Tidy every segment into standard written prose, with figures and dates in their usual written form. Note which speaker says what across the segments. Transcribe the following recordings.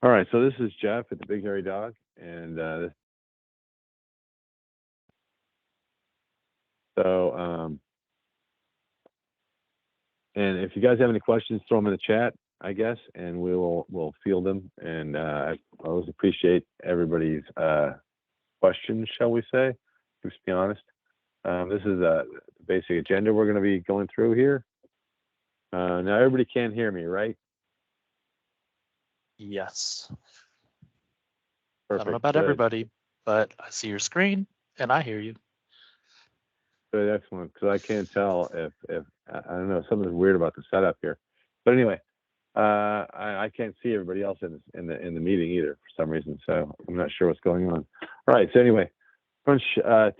Speaker 1: All right, so this is Jeff at the Big Hairy Dog, and and if you guys have any questions, throw them in the chat, I guess, and we'll field them. And I always appreciate everybody's questions, shall we say? Let's be honest. This is the basic agenda we're going to be going through here. Now everybody can hear me, right?
Speaker 2: Yes.
Speaker 1: Perfect.
Speaker 2: I don't know about everybody, but I see your screen and I hear you.
Speaker 1: Good, excellent. Because I can't tell if I don't know, something's weird about the setup here. But anyway, I can't see everybody else in the meeting either for some reason. So I'm not sure what's going on. All right. So anyway, Krunch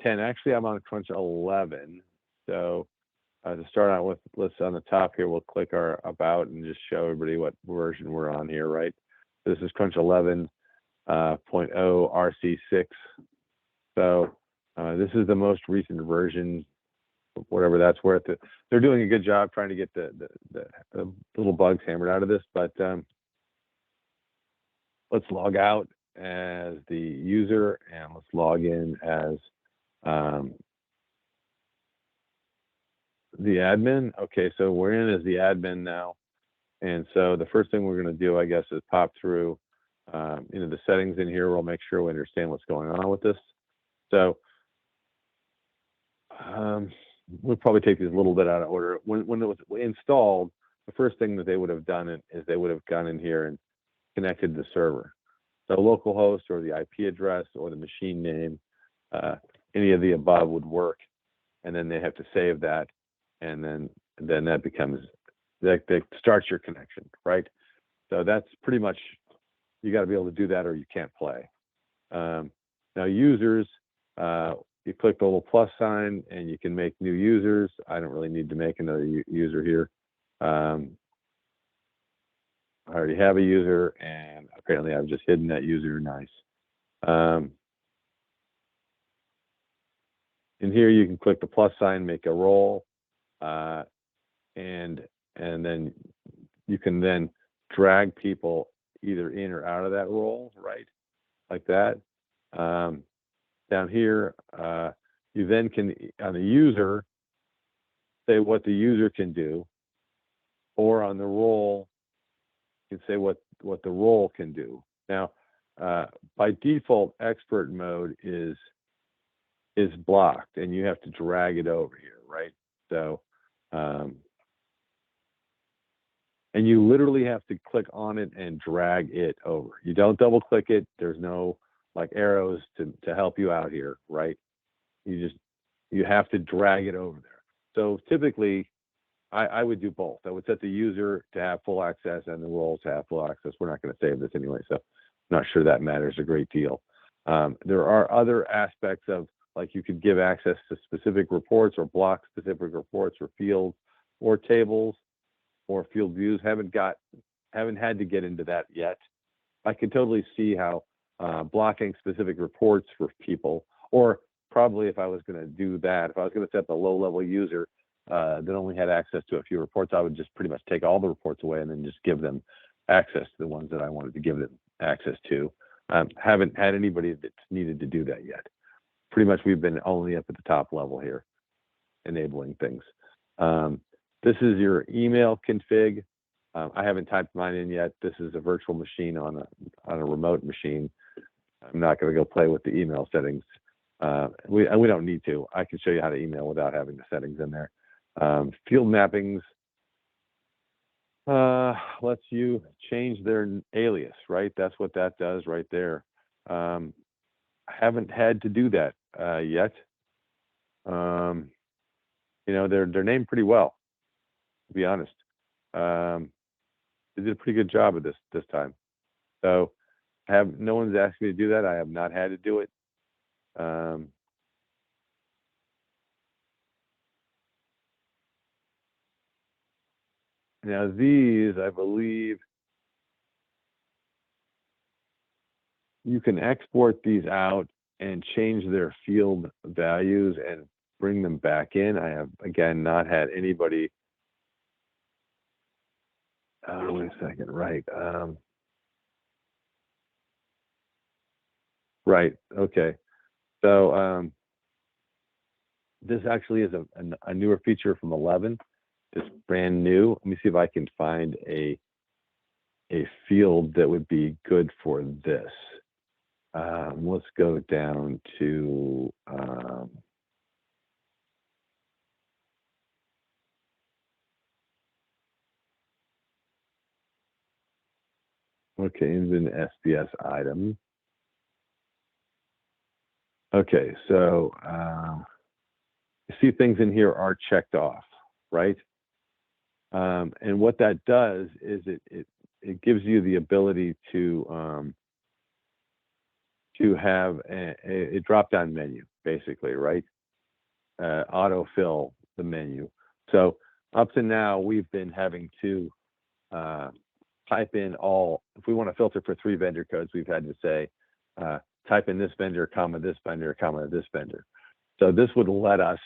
Speaker 1: 10. Actually, I'm on Krunch 11. So to start out with, let's on the top here, we'll click our about and just show everybody what version we're on here, right? This is Krunch 11.0 RC6. So this is the most recent version, whatever that's worth. They're doing a good job trying to get the little bugs hammered out of this, but let's log out as the user and let's log in as the admin. Okay, so we're in as the admin now. And so the first thing we're going to do, I guess, is pop through into the settings in here. We'll make sure we understand what's going on with this. So we'll probably take these a little bit out of order. When it was installed, the first thing that they would have done is they would have gone in here and connected the server. So localhost or the IP address or the machine name, any of the above would work. And then they have to save that. And then that becomes, that starts your connection, right? So that's pretty much, you got to be able to do that or you can't play. Now users, you click the little plus sign and you can make new users. I don't really need to make another user here. I already have a user and apparently I've just hidden that user. Nice. In here you can click the plus sign, make a role, and then you can then drag people either in or out of that role, right? Like that. Down here, you then can, on the user, say what the user can do, or on the role, you can say what the role can do. Now, by default, expert mode is blocked, and you have to drag it over here, right? So, and you literally have to click on it and drag it over. You don't double click it. There's no like arrows to help you out here, right? You have to drag it over there. So typically, I would do both. I would set the user to have full access and the role to have full access. We're not going to save this anyway, so I'm not sure that matters a great deal. There are other aspects of, like you could give access to specific reports or block specific reports or fields or tables or field views. Haven't had to get into that yet. I can totally see how blocking specific reports for people, or probably if I was going to do that, if I was going to set the low-level user that only had access to a few reports, I would just pretty much take all the reports away and then just give them access to the ones that I wanted to give them access to. Haven't had anybody that's needed to do that yet. Pretty much we've been only up at the top level here, enabling things. This is your email config. I haven't typed mine in yet. This is a virtual machine on a remote machine. I'm not going to go play with the email settings. We don't need to. I can show you how to email without having the settings in there. Field mappings lets you change their alias, right? That's what that does right there. I haven't had to do that yet. You know, they're named pretty well, to be honest. They did a pretty good job of this time. So no one's asked me to do that. I have not had to do it. Now these, I believe, you can export these out and change their field values and bring them back in. I have, again, not had anybody, wait a second, right. Right. Okay. So this actually is a newer feature from 11. It's brand new. Let me see if I can find a field that would be good for this. Let's go down to okay, it's an SBS item. Okay, so you see things in here are checked off, right? And what that does is it gives you the ability to have a drop-down menu, basically, right? Autofill the menu. So up to now, we've been having to type in all, if we want to filter for 3 vendor codes, we've had to say, type in this vendor, comma, this vendor, comma, this vendor. So this would let us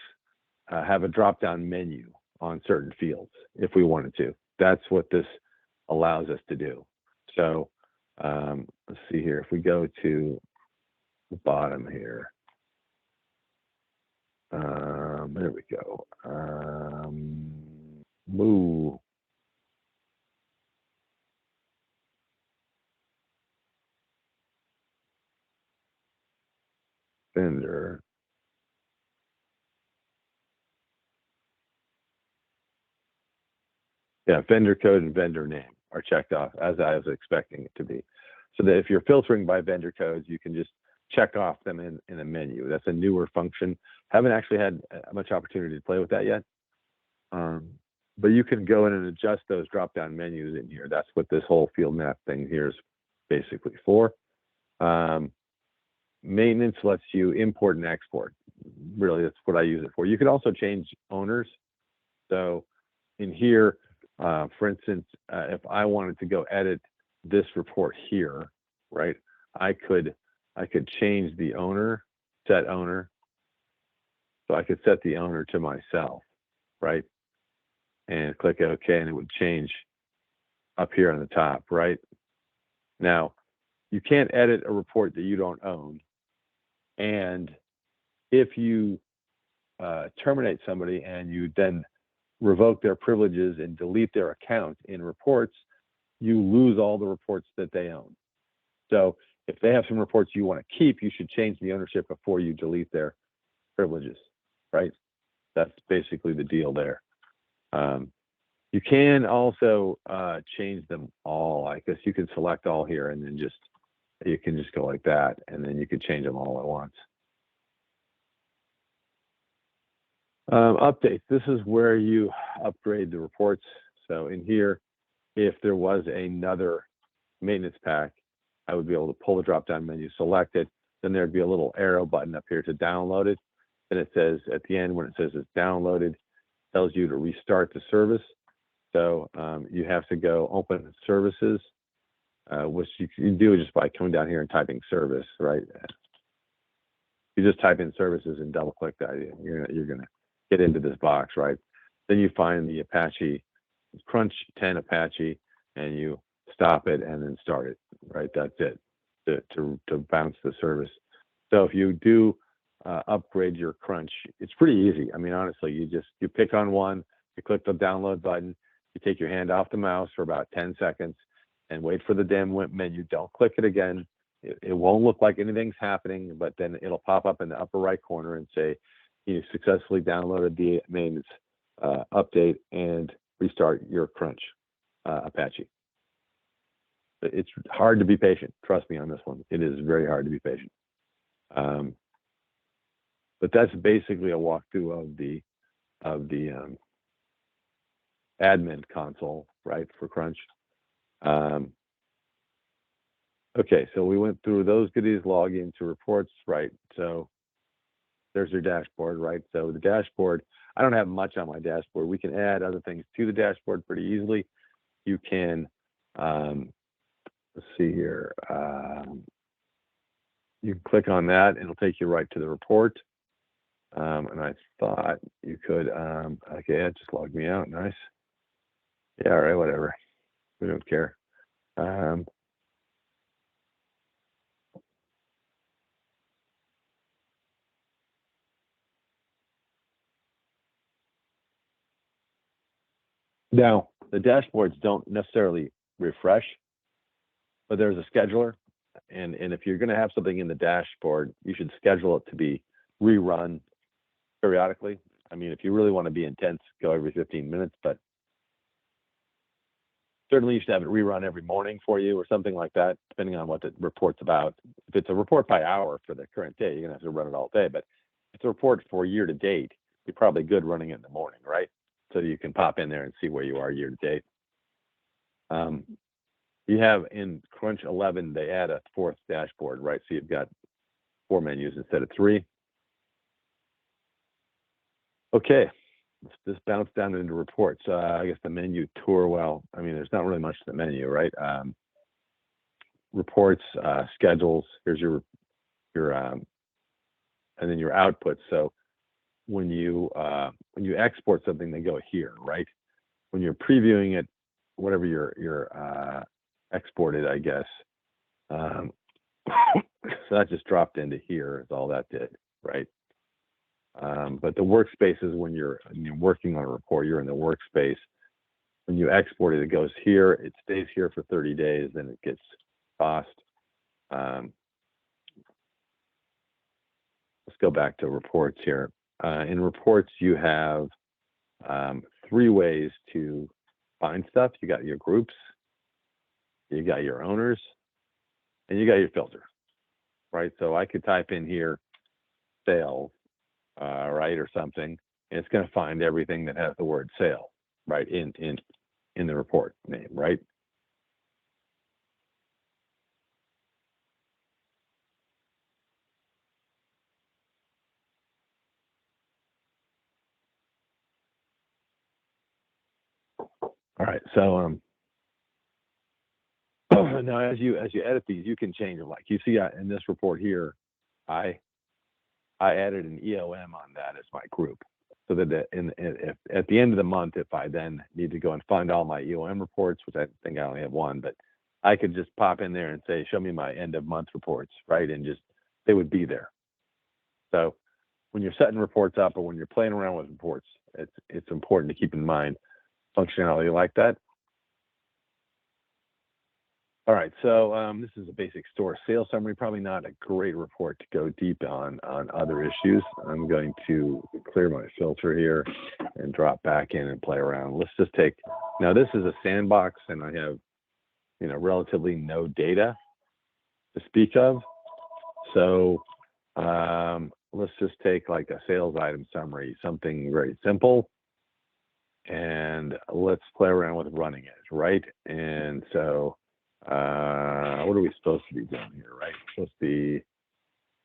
Speaker 1: have a drop-down menu on certain fields if we wanted to. That's what this allows us to do. So let's see here. If we go to the bottom here, there we go. Move. Vendor. Yeah, vendor code and vendor name are checked off as I was expecting it to be. So that if you're filtering by vendor codes, you can just check off them in a menu. That's a newer function. Haven't actually had much opportunity to play with that yet. But you can go in and adjust those drop-down menus in here. That's what this whole field map thing here is basically for. Maintenance lets you import and export. Really, that's what I use it for. You can also change owners. So in here, for instance, if I wanted to go edit this report here, right, I could change the owner, set owner. So I could set the owner to myself, right? And click OK, and it would change up here on the top, right? Now, you can't edit a report that you don't own. And if you terminate somebody and you then revoke their privileges and delete their account in reports, you lose all the reports that they own. So if they have some reports you want to keep, you should change the ownership before you delete their privileges, right? That's basically the deal there. You can also change them all. I guess you can select all here and then you can just go like that, and then you could change them all at once. Updates. This is where you upgrade the reports. So in here, if there was another maintenance pack, I would be able to pull the drop-down menu, select it, then there'd be a little arrow button up here to download it. And it says at the end, when it says it's downloaded, it tells you to restart the service. So you have to go open services, which you can do just by coming down here and typing service, right? You just type in services and double click that. You're gonna get into this box, right? Then you find the Apache, Krunch 10 Apache, and you stop it and then start it, right? That's it, to bounce the service. So if you do upgrade your Krunch, it's pretty easy. I mean, honestly, you pick on one, you click the download button, you take your hand off the mouse for about 10 seconds and wait for the damn menu. Don't click it again. It won't look like anything's happening, but then it'll pop up in the upper right corner and say, you successfully downloaded the maintenance update and restart your Krunch Apache. It's hard to be patient. Trust me on this one. It is very hard to be patient. But that's basically a walkthrough of the admin console, right, for Krunch. Okay, so we went through those goodies, log into reports, right? So there's your dashboard, right? So the dashboard, I don't have much on my dashboard. We can add other things to the dashboard pretty easily. You can, let's see here. You can click on that and it'll take you right to the report. And I thought you could, okay, it just logged me out, nice. Yeah, all right, whatever. We don't care. Now, the dashboards don't necessarily refresh, but there's a scheduler. And if you're going to have something in the dashboard, you should schedule it to be rerun periodically. I mean, if you really want to be intense, go every 15 minutes, but certainly you should have it rerun every morning for you or something like that, depending on what the report's about. If it's a report by hour for the current day, you're going to have to run it all day. But if it's a report for year to date, you're probably good running it in the morning, right? So you can pop in there and see where you are year to date. You have in Krunch 11, they add a fourth dashboard, right? So you've got 4 menus instead of 3. Okay, let's just bounce down into reports. I guess the menu tour, well, I mean, there's not really much to the menu, right? Reports, schedules, here's your and then your outputs. So when you export something, they go here, right? When you're previewing it, whatever you're exported, I guess. So that just dropped into here is all that did, right? But the workspace is when you're working on a report, you're in the workspace. When you export it, it goes here, it stays here for 30 days, then it gets tossed. Let's go back to reports here. In reports, you have 3 ways to find stuff. You got your groups, you got your owners, and you got your filter, right? So I could type in here sales, right, or something, and it's going to find everything that has the word sale, right, in the report name, right? All right, so now as you edit these, you can change them. Like you see in this report here, I added an EOM on that as my group, so that if at the end of the month, if I then need to go and find all my EOM reports, which I think I only have one, but I could just pop in there and say, show me my end of month reports, right? And just, they would be there. So when you're setting reports up or when you're playing around with reports, it's important to keep in mind functionality like that. All right, so this is a basic store sales summary, probably not a great report to go deep on other issues. I'm going to clear my filter here and drop back in and play around. Let's just take, now this is a sandbox and I have, relatively no data to speak of. So let's just take like a sales item summary, something very simple. And let's play around with running it, right? And so, what are we supposed to be doing here, right? We're supposed to be,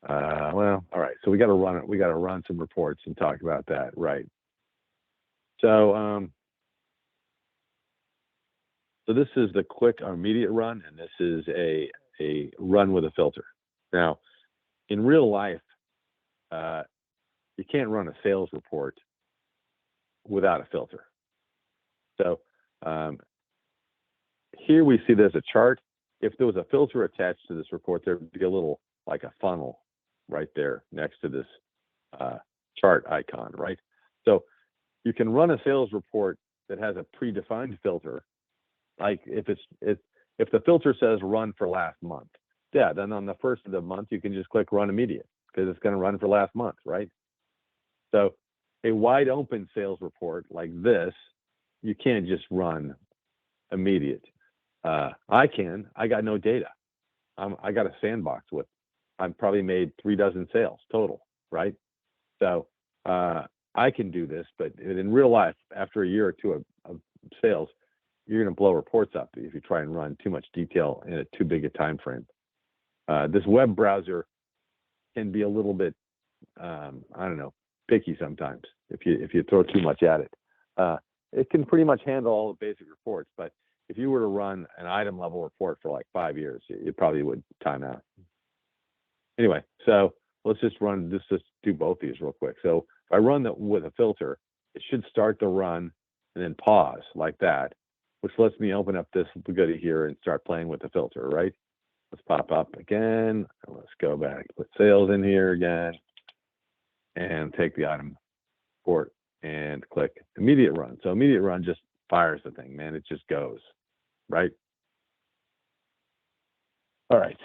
Speaker 1: well, all right. So we got to run it. We got to run some reports and talk about that, right? So, so this is the quick or immediate run, and this is a run with a filter. Now, in real life, you can't run a sales report without a filter. So here we see there's a chart. If there was a filter attached to this report, there would be a little, like a funnel right there next to this chart icon, right? So you can run a sales report that has a predefined filter. Like if the filter says run for last month, yeah, then on the first of the month, you can just click run immediate because it's going to run for last month, right? So a wide open sales report like this, you can't just run immediate. I got no data. I got a sandbox with, I've probably made 3 dozen sales total, right? So I can do this, but in real life, after a year or two of sales, you're going to blow reports up if you try and run too much detail in a too big a time frame. This web browser can be a little bit, I don't know, picky sometimes if you throw too much at it. It can pretty much handle all the basic reports, but if you were to run an item level report for like 5 years, you probably would time out. Anyway, so let's just do both these real quick. So if I run that with a filter, it should start the run and then pause like that, which lets me open up this goodie here and start playing with the filter, right? Let's pop up again. Let's go back, put sales in here again, and take the item report and click immediate run. So immediate run just fires the thing, man. It just goes, right? All right.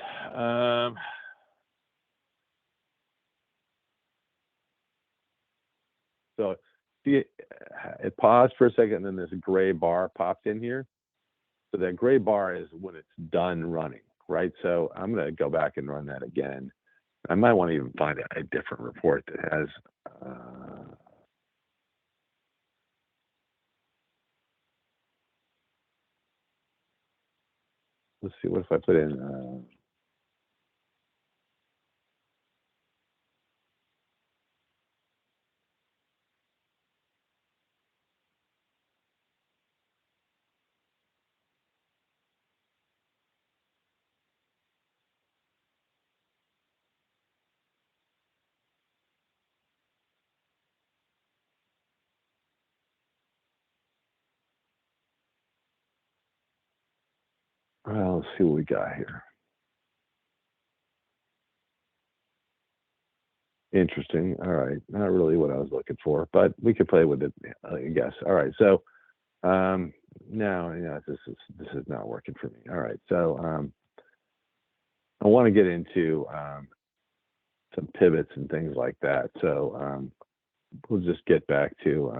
Speaker 1: So see, it paused for a second, and then this gray bar popped in here. So that gray bar is when it's done running, right? So I'm going to go back and run that again. I might want to even find a different report that has. Let's see, what if I put in. Well, let's see what we got here. Interesting. All right. Not really what I was looking for, but we could play with it, I guess. All right. So now, this is not working for me. All right. So I want to get into some pivots and things like that. So we'll just get back to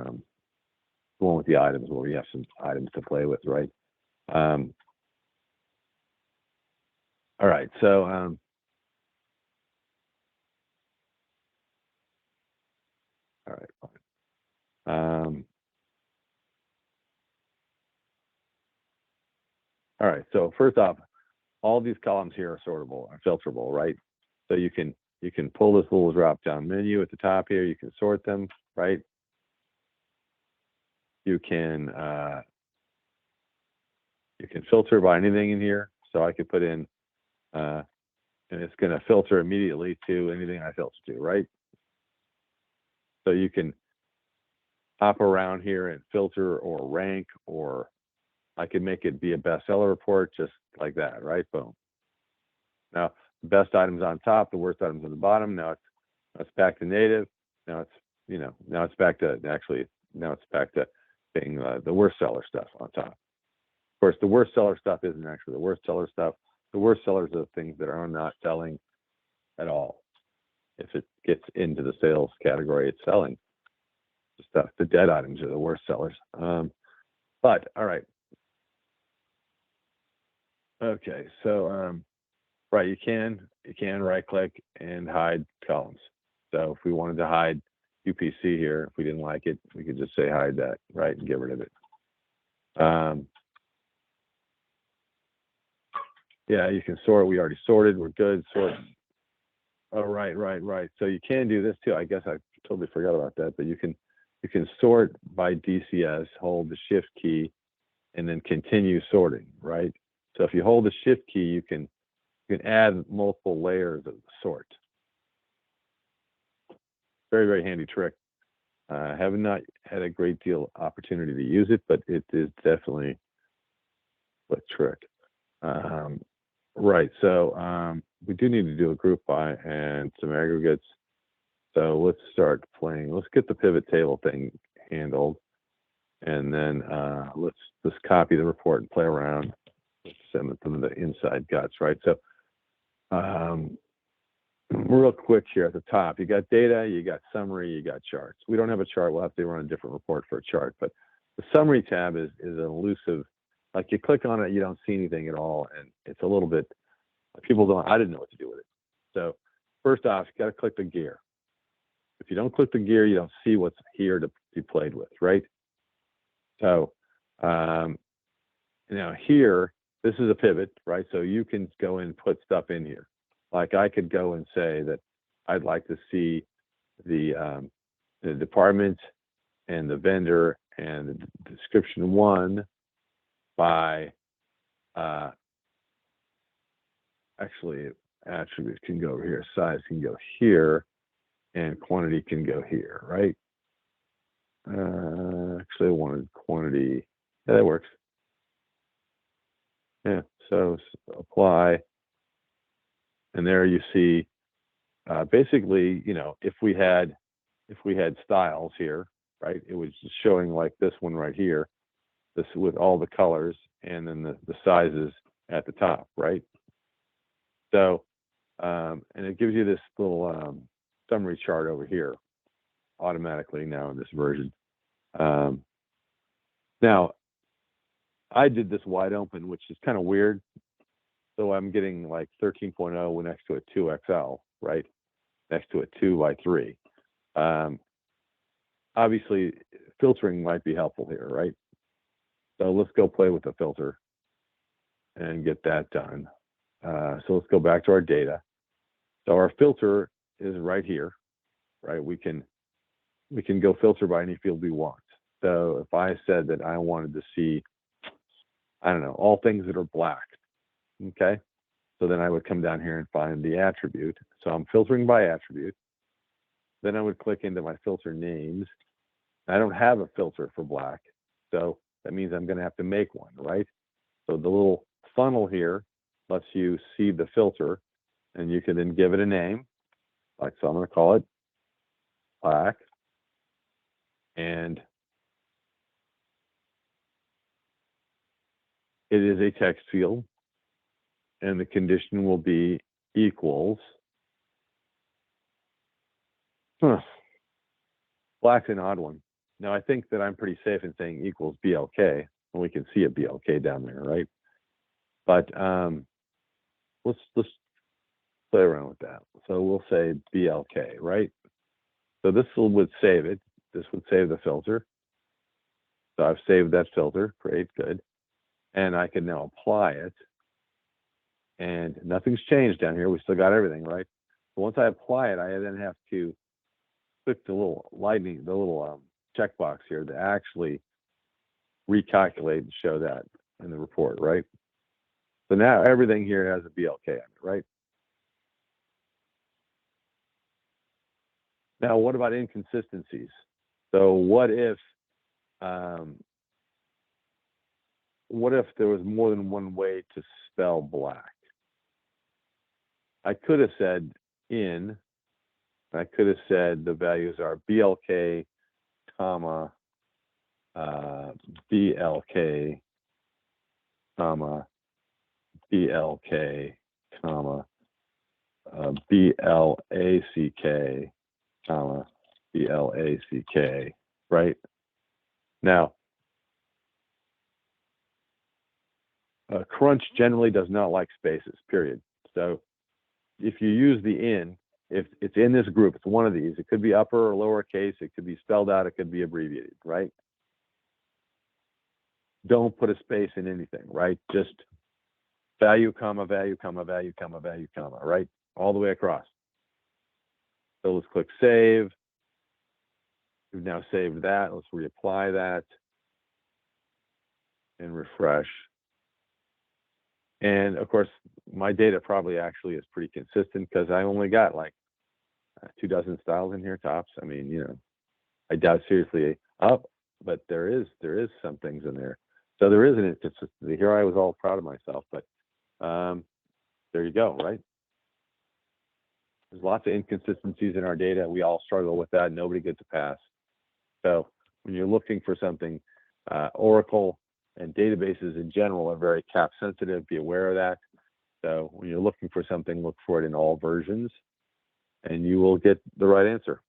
Speaker 1: the one with the items where we have some items to play with, right? All right. So all right. All right. So first off, all these columns here are sortable and filterable, right? So you can pull this little drop down menu at the top here. You can sort them, right? You can filter by anything in here. So I could put in, and it's going to filter immediately to anything I filter to, right? So you can hop around here and filter or rank, or I could make it be a bestseller report just like that, right? Boom. Now, the best items on top, the worst items on the bottom. Now it's back to native. Now it's, now it's back to being the worst seller stuff on top. Of course, the worst seller stuff isn't actually the worst seller stuff. The worst sellers are the things that are not selling at all. If it gets into the sales category, it's selling. The dead items are the worst sellers. But all right. Okay, so right, you can right click and hide columns. So if we wanted to hide UPC here, if we didn't like it, we could just say hide that, right, and get rid of it. Yeah, you can sort. We already sorted. We're good. Sort. Oh, right. So you can do this too. I guess I totally forgot about that. But you can sort by DCS. Hold the Shift key, and then continue sorting. Right. So if you hold the Shift key, you can add multiple layers of the sort. Very, very handy trick. I have not had a great deal of opportunity to use it, but it is definitely a trick. Right, so we do need to do a group by and some aggregates. So let's start playing. Let's get the pivot table thing handled, and then let's just copy the report and play around with some of the inside guts, right? So real quick here at the top, you got data, you got summary, you got charts. We don't have a chart. We'll have to run a different report for a chart, but the summary tab is an elusive. Like you click on it, you don't see anything at all, and it's a little bit. People don't. I didn't know what to do with it. So first off, you got to click the gear. If you don't click the gear, you don't see what's here to be played with, right? So now here, this is a pivot, right? So you can go and put stuff in here. Like I could go and say that I'd like to see the department and the vendor and the description one by actually attributes can go over here, size can go here, and quantity can go here, right? Actually I wanted quantity. Yeah, that works. Yeah, so apply, and there you see basically, if we had styles here, right, it was just showing like this one right here, this with all the colors and then the sizes at the top, right? So, and it gives you this little summary chart over here automatically now in this version. Now, I did this wide open, which is kind of weird. So I'm getting like 13.0 next to a 2XL, right? Next to a 2x3. Obviously, filtering might be helpful here, right? So let's go play with the filter and get that done. So let's go back to our data. So our filter is right here, right? We can go filter by any field we want. So if I said that I wanted to see, I don't know, all things that are black, okay? So then I would come down here and find the attribute. So I'm filtering by attribute. Then I would click into my filter names. I don't have a filter for black, so that means I'm going to have to make one, right? So the little funnel here lets you see the filter, and you can then give it a name. Like, so I'm going to call it black. And it is a text field, and the condition will be equals. Black's an odd one. Now, I think that I'm pretty safe in saying equals BLK, and we can see a BLK down there, right? But let's play around with that. So we'll say BLK, right? So this would save it. This would save the filter. So I've saved that filter. Great, good. And I can now apply it. And nothing's changed down here. We still got everything, right? So once I apply it, I then have to click the little checkbox here to actually recalculate and show that in the report, right? So now everything here has a BLK on it, right? Now, what about inconsistencies? So what if there was more than one way to spell black? I could have said in. I could have said the values are BLK, comma, BLK, comma, BLK, comma, BLACK, comma, BLACK, right? Now, Krunch generally does not like spaces, period. So if you use the in, if it's in this group, it's one of these. It could be upper or lowercase. It could be spelled out. It could be abbreviated, right? Don't put a space in anything, right? Just value, comma, value, comma, value, comma, value, comma, right? All the way across. So let's click save. We've now saved that. Let's reapply that and refresh. And of course, my data probably actually is pretty consistent because I only got like 2 dozen styles in here tops. I mean, you know, I doubt seriously up, but there is some things in there. So there is an inconsistency here. I was all proud of myself, but there you go, right? There's lots of inconsistencies in our data. We all struggle with that. Nobody gets a pass. So when you're looking for something, Oracle and databases in general are very cap sensitive. Be aware of that. So when you're looking for something, look for it in all versions, and you will get the right answer.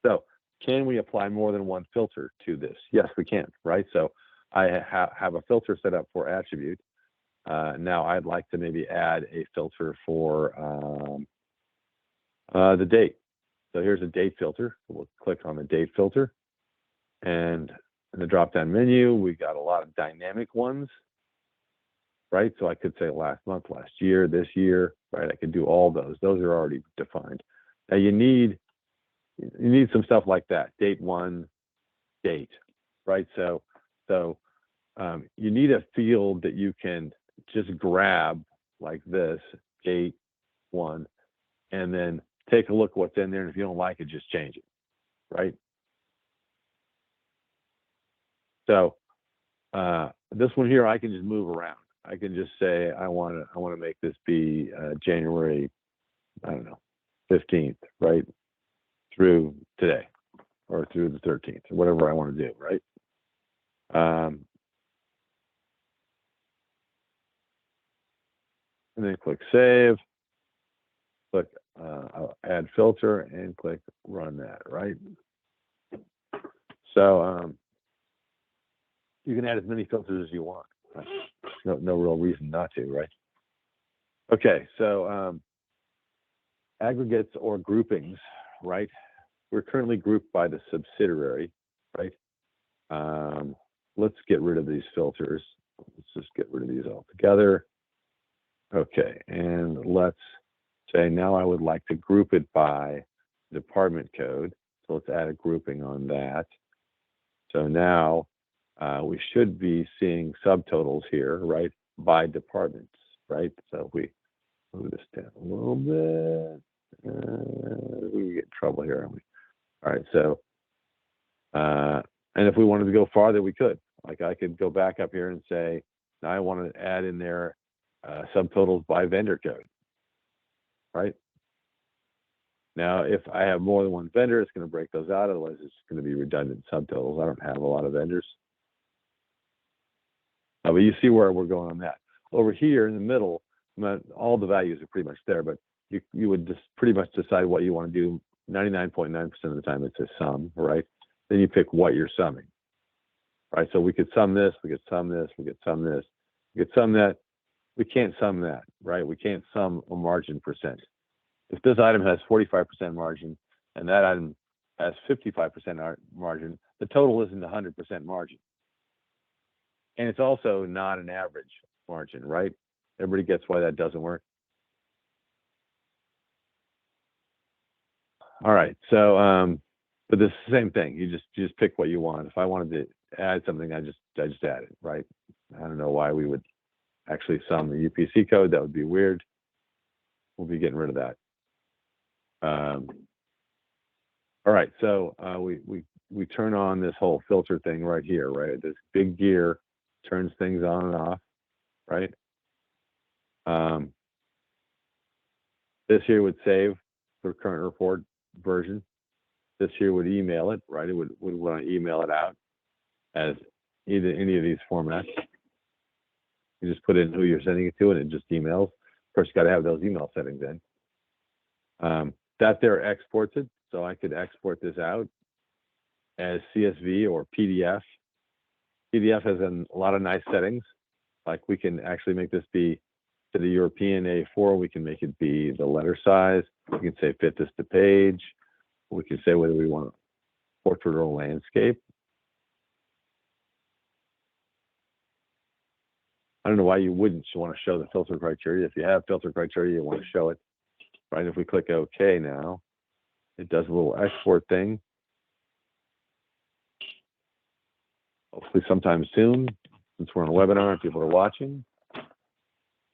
Speaker 1: So can we apply more than one filter to this? Yes, we can, right? So I have a filter set up for attribute. Now I'd like to maybe add a filter for the date. So here's a date filter. We'll click on the date filter, and in the drop-down menu, we got a lot of dynamic ones, right? So I could say last month, last year, this year, right? I could do all those. Those are already defined. Now you need some stuff like that. Date one, date, right? So you need a field that you can just grab like this, date one, and then take a look what's in there. And if you don't like it, just change it, right? So this one here, I can just move around. I can just say I want to make this be January, I don't know, 15th, right, through today, or through the 13th, or whatever I want to do, right? And then click save, click add filter, and click run that, right? So you can add as many filters as you want. Right? No real reason not to, right? Okay, so aggregates or groupings, right? We're currently grouped by the subsidiary, right? Let's get rid of these filters. Let's just get rid of these altogether. Okay, and let's say now I would like to group it by department code. So let's add a grouping on that. So now we should be seeing subtotals here, right, by departments, right? So if we move this down a little bit, we get in trouble here, aren't we? All right, so, and if we wanted to go farther, we could. Like I could go back up here and say, now I want to add in there subtotals by vendor code, right? Now, if I have more than one vendor, it's going to break those out. Otherwise, it's going to be redundant subtotals. I don't have a lot of vendors. But you see where we're going on that. Over here in the middle, all the values are pretty much there, but you would just pretty much decide what you want to do. 99.9% of the time, it's a sum, right? Then you pick what you're summing, right? So we could sum this, we could sum this, we could sum this, we could sum that. We can't sum that, right? We can't sum a margin percent. If this item has 45% margin and that item has 55% margin, the total isn't 100% margin. And it's also not an average margin, right? Everybody gets why that doesn't work. All right, so but this is the same thing. You just pick what you want. If I wanted to add something, I just add it, right? I don't know why we would actually sum the UPC code. That would be weird. We'll be getting rid of that. All right, so we turn on this whole filter thing right here, right? This big gear turns things on and off, right? This here would save the current report version. This here would email it, right? It would want to email it out as either any of these formats. You just put in who you're sending it to, and it just emails. Of course, you got to have those email settings in. That there exports it, so I could export this out as CSV or PDF. PDF has a lot of nice settings. Like we can actually make this be to the European A4. We can make it be the letter size. We can say fit this to page. We can say whether we want a portrait or landscape. I don't know why you wouldn't want to show the filter criteria. If you have filter criteria, you want to show it, right? If we click OK now, it does a little export thing. Hopefully sometime soon, since we're on a webinar and people are watching.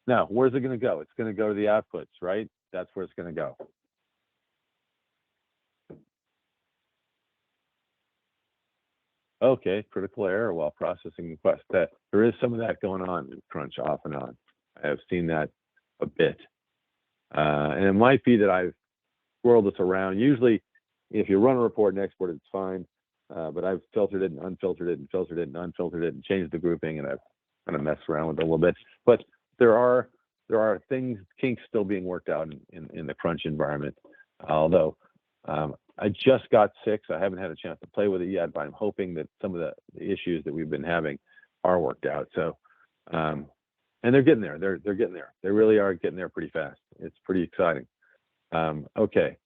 Speaker 1: Now, where's it going to go? It's going to go to the outputs, right? That's where it's going to go. Okay, critical error while processing request. That there is some of that going on in Krunch off and on. I have seen that a bit. And it might be that I've swirled this around. Usually, if you run a report and export it, it's fine. But I've filtered it and unfiltered it and filtered it and unfiltered it and changed the grouping, and I've kind of messed around with it a little bit. But there are things, kinks still being worked out in the Krunch environment. Although I just got 6, I haven't had a chance to play with it yet, but I'm hoping that some of the issues that we've been having are worked out. So, and they're getting there. They're getting there. They really are getting there pretty fast. It's pretty exciting. Okay.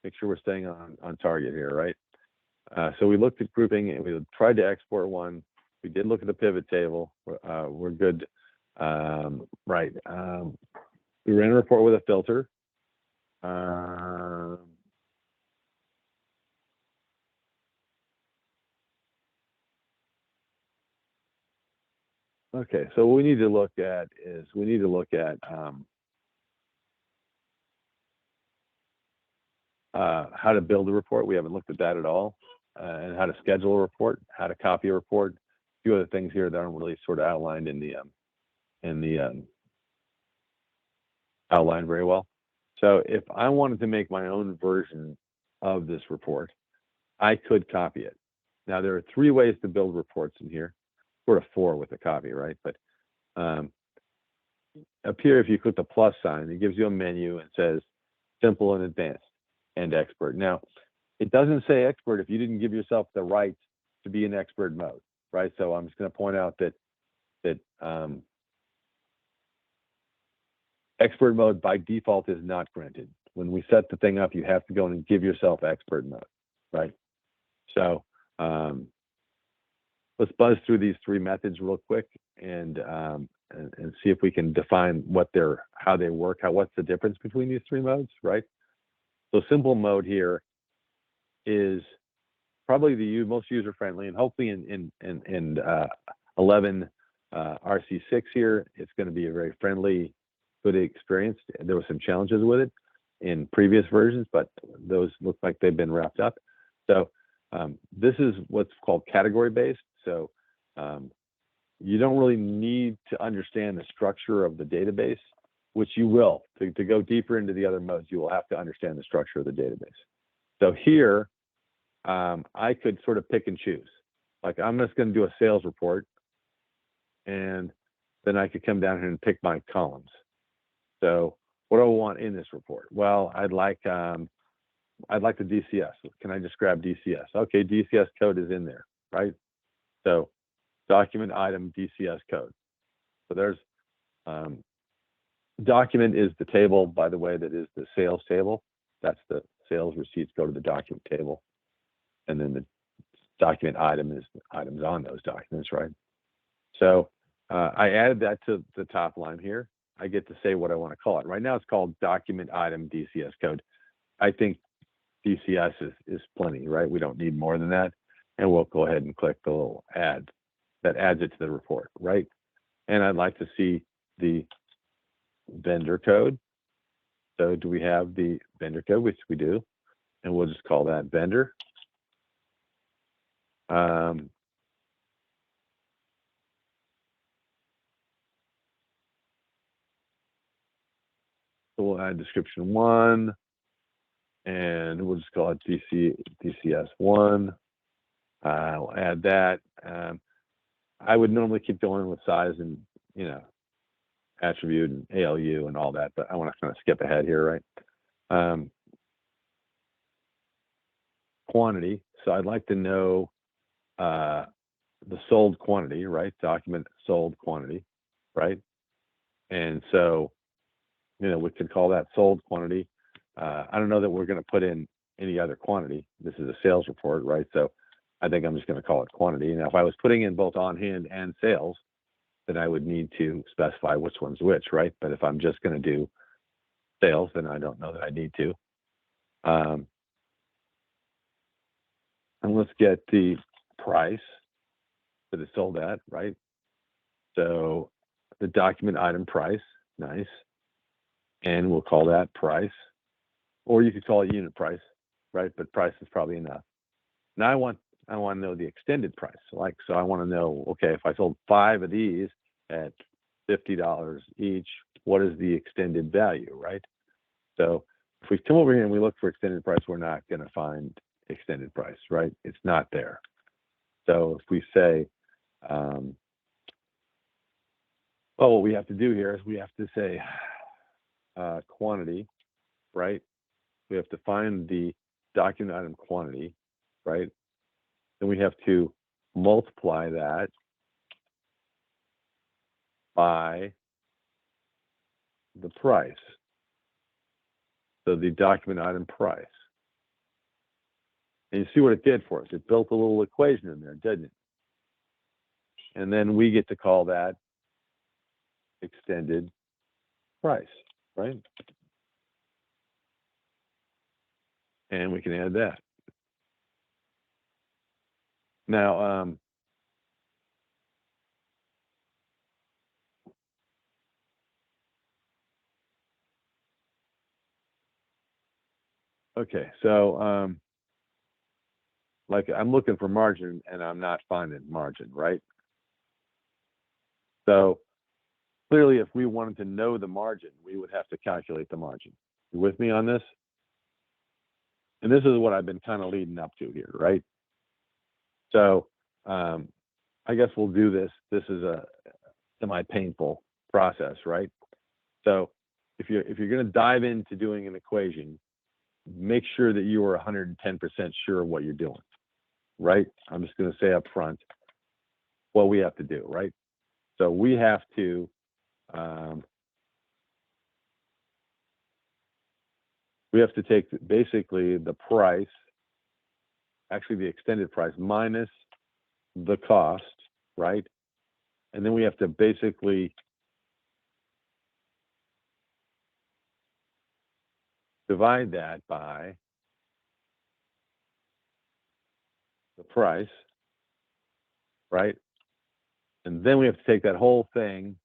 Speaker 1: Make sure we're staying on target here, right? So we looked at grouping and we tried to export one. We did look at the pivot table. We're good. Right. We ran a report with a filter. Okay, so what we need to look at is how to build a report. We haven't looked at that at all, and how to schedule a report, how to copy a report. A few other things here that aren't really sort of outlined in the outline very well. So if I wanted to make my own version of this report, I could copy it. Now, there are 3 ways to build reports in here, sort of 4 with the copy, right? But up here, if you click the plus sign, it gives you a menu and says simple and advanced and expert. Now, it doesn't say expert if you didn't give yourself the right to be in expert mode, right? So I'm just going to point out that expert mode by default is not granted. When we set the thing up, you have to go in and give yourself expert mode, right? So let's buzz through these 3 methods real quick and see if we can define how they work, what's the difference between these 3 modes, right? So simple mode here is probably the most user-friendly, and hopefully in 11 RC6 here, it's going to be a very friendly, good experience. There were some challenges with it in previous versions, but those look like they've been wrapped up. So this is what's called category-based. So you don't really need to understand the structure of the database, which you will. To go deeper into the other modes, you will have to understand the structure of the database. So here, I could sort of pick and choose. Like I'm just going to do a sales report, and then I could come down here and pick my columns. So what do I want in this report? Well, I'd like the DCS. Can I just grab DCS? Okay, DCS code is in there, right? So document item DCS code. So there's document is the table, by the way, that is the sales table. That's the sales receipts go to the document table. And then the document item is the items on those documents, right? So I added that to the top line here. I get to say what I want to call it. Right now it's called document item DCS code. I think DCS is plenty, right? We don't need more than that. And we'll go ahead and click the little add that adds it to the report, right? And I'd like to see the vendor code. So do we have the vendor code, which we do, and we'll just call that vendor. So we'll add description 1, and we'll just call it DCS1. We'll add that. I would normally keep going with size and, attribute and ALU and all that, but I want to kind of skip ahead here, right? Quantity. So I'd like to know the sold quantity, right? Document sold quantity, right? And so, we could call that sold quantity. I don't know that we're going to put in any other quantity. This is a sales report, right? So I think I'm just going to call it quantity. Now, if I was putting in both on hand and sales, then I would need to specify which one's which, right? But if I'm just going to do sales, then I don't know that I need to. And let's get the price that it's sold at, right? So the document item price, nice. And we'll call that price, or you could call it unit price, right? But price is probably enough. Now I want to know the extended price. So I want to know, okay, if I sold 5 of these at $50 each, what is the extended value, right? So if we come over here and we look for extended price, we're not going to find extended price, right? It's not there. So if we say, well, what we have to do here is we have to say quantity, right? We have to find the document item quantity, right? Then we have to multiply that by the price. So the document item price. And you see what it did for us. It built a little equation in there, didn't it? And then we get to call that extended price, right? And we can add that. Now, okay, so like I'm looking for margin and I'm not finding margin, right? So clearly, if we wanted to know the margin, we would have to calculate the margin. You with me on this? And this is what I've been kind of leading up to here, right? So I guess we'll do this. This is a semi-painful process, right? So if you're going to dive into doing an equation, make sure that you are 110% sure of what you're doing, right? I'm just going to say up front what we have to do, right? So we have to take basically the price, actually the extended price minus the cost, right? And then we have to basically divide that by the price, right? And then we have to take that whole thing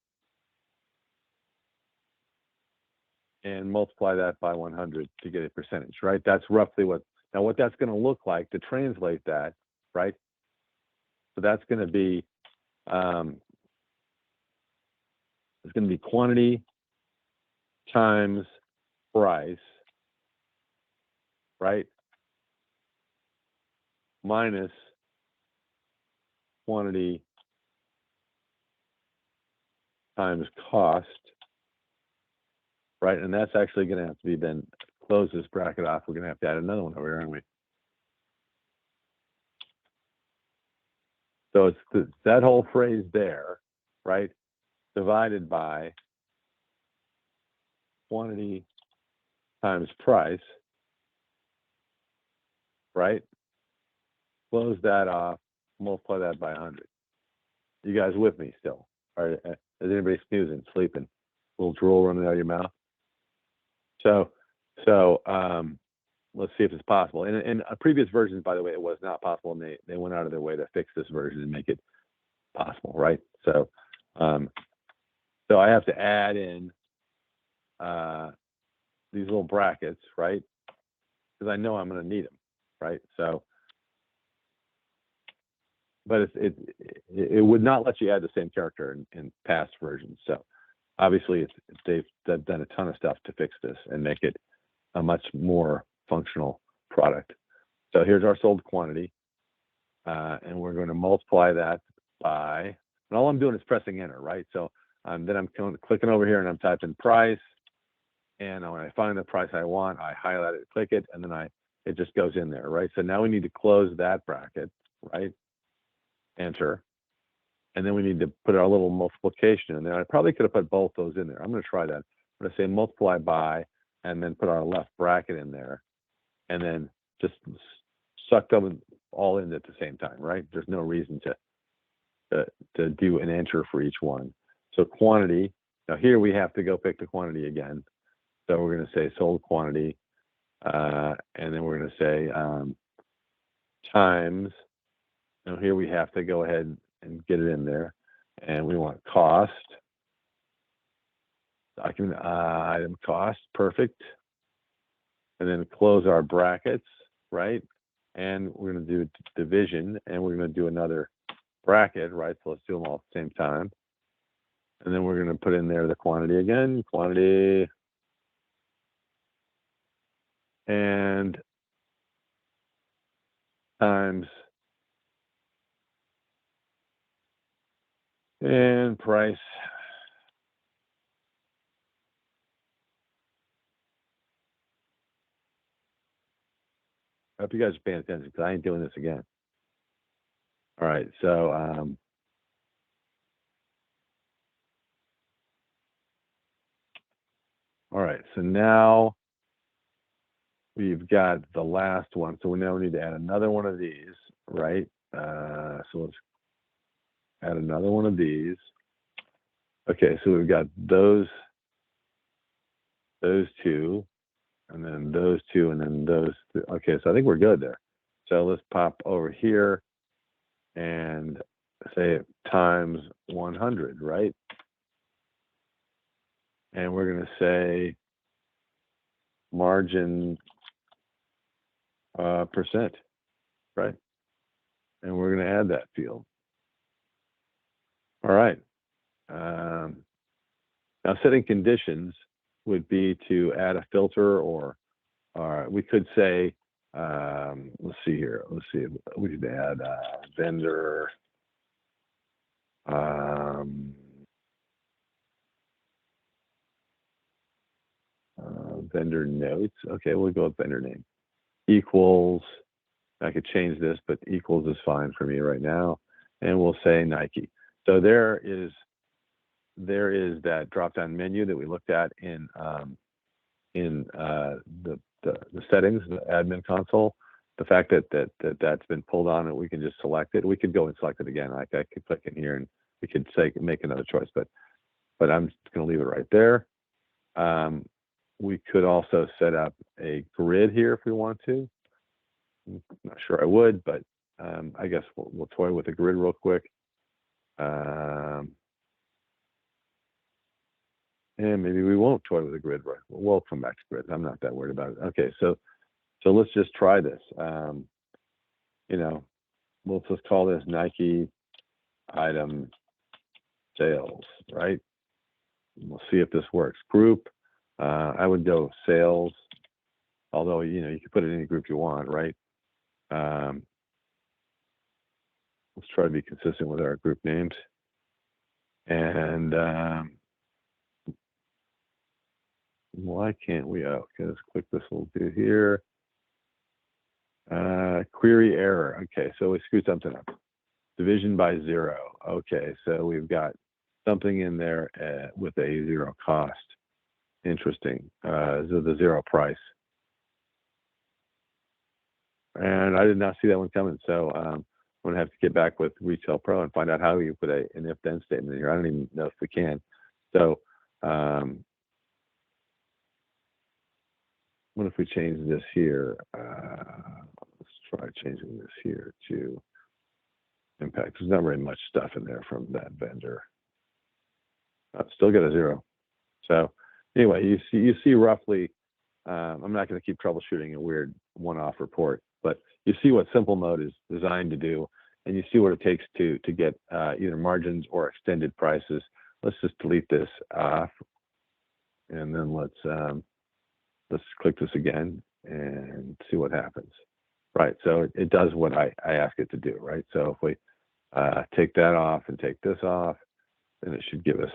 Speaker 1: and multiply that by 100 to get a percentage, right? That's roughly what that's going to look like to translate that, right? So that's going to be, it's going to be quantity times price, right? Minus quantity times cost, right? And that's actually going to have to be then close this bracket off. We're going to have to add another one over here, aren't we? So it's that whole phrase there, right? Divided by quantity times price, right? Close that off, multiply that by 100. You guys with me still? Or is anybody snoozing, sleeping? A little drool running out of your mouth? So let's see if it's possible. In previous versions, by the way, it was not possible, and they went out of their way to fix this version and make it possible, right? So so I have to add in these little brackets, right? Because I know I'm going to need them, right? So, but it would not let you add the same character in past versions. So obviously they've done a ton of stuff to fix this and make it a much more functional product. So here's our sold quantity, and we're going to multiply that by, and all I'm doing is pressing enter, right? So then I'm clicking over here and I'm typing price, and when I find the price I want, I highlight it, click it, and then it just goes in there, right? So now we need to close that bracket, right? Enter. And then we need to put our little multiplication in there. I probably could have put both those in there. I'm going to try that. I'm going to say multiply by, and then put our left bracket in there, and then just suck them all in at the same time, right? There's no reason to do an enter for each one. So quantity, now here we have to go pick the quantity again. So we're going to say sold quantity, and then we're going to say times. Now here we have to go ahead and get it in there, and we want cost. Document item cost, perfect. And then close our brackets, right? And we're going to do division, and we're going to do another bracket, right? So let's do them all at the same time. And then we're going to put in there the quantity again, quantity, and times, and price. I hope you guys are paying attention because I ain't doing this again. All right, so all right, so now we've got the last one. So we now need to add another one of these, right? So let's add another one of these. Okay, so we've got those two, and then those two, and then those. Okay, so I think we're good there. So let's pop over here and say times 100, right? And we're going to say margin percent, right? And we're going to add that field. All right. Now setting conditions would be to add a filter, or we could say Let's see here. Let's see. We could add vendor. Vendor notes. Okay, we'll go with vendor name. Equals. I could change this, but equals is fine for me right now. And we'll say Nike. So there is that drop-down menu that we looked at in the settings, the admin console. The fact that that's been pulled on and we can just select it. We could go and select it again. Like I could click in here and we could say make another choice, but I'm just going to leave it right there. We could also set up a grid here if we want to. I'm not sure I would, but I guess we'll toy with a grid real quick. And maybe we won't toy with a grid. Right? We'll come back to grids. I'm not that worried about it. Okay, so let's just try this. You know, we'll just call this Nike item sales, right? We'll see if this works. Group, I would go sales, although, you know, you can put it in any group you want, right? Let's try to be consistent with our group names. And why can't we? Oh, okay, let's click this. We'll do here. Query error. Okay, so we screwed something up. Division by 0. Okay, so we've got something in there with a 0 cost. Interesting. So the 0 price. And I did not see that one coming. So I'm going to have to get back with Retail Pro and find out how you put an if-then statement in here. I don't even know if we can. So what if we change this here? Let's try changing this here to impact. There's not very much stuff in there from that vendor. Still get a 0. So anyway, you see roughly. I'm not going to keep troubleshooting a weird one-off report, but you see what simple mode is designed to do, and you see what it takes to get either margins or extended prices. Let's just delete this off, and then let's click this again and see what happens. Right, so it does what I ask it to do, right? So if we take that off and take this off, then it should give us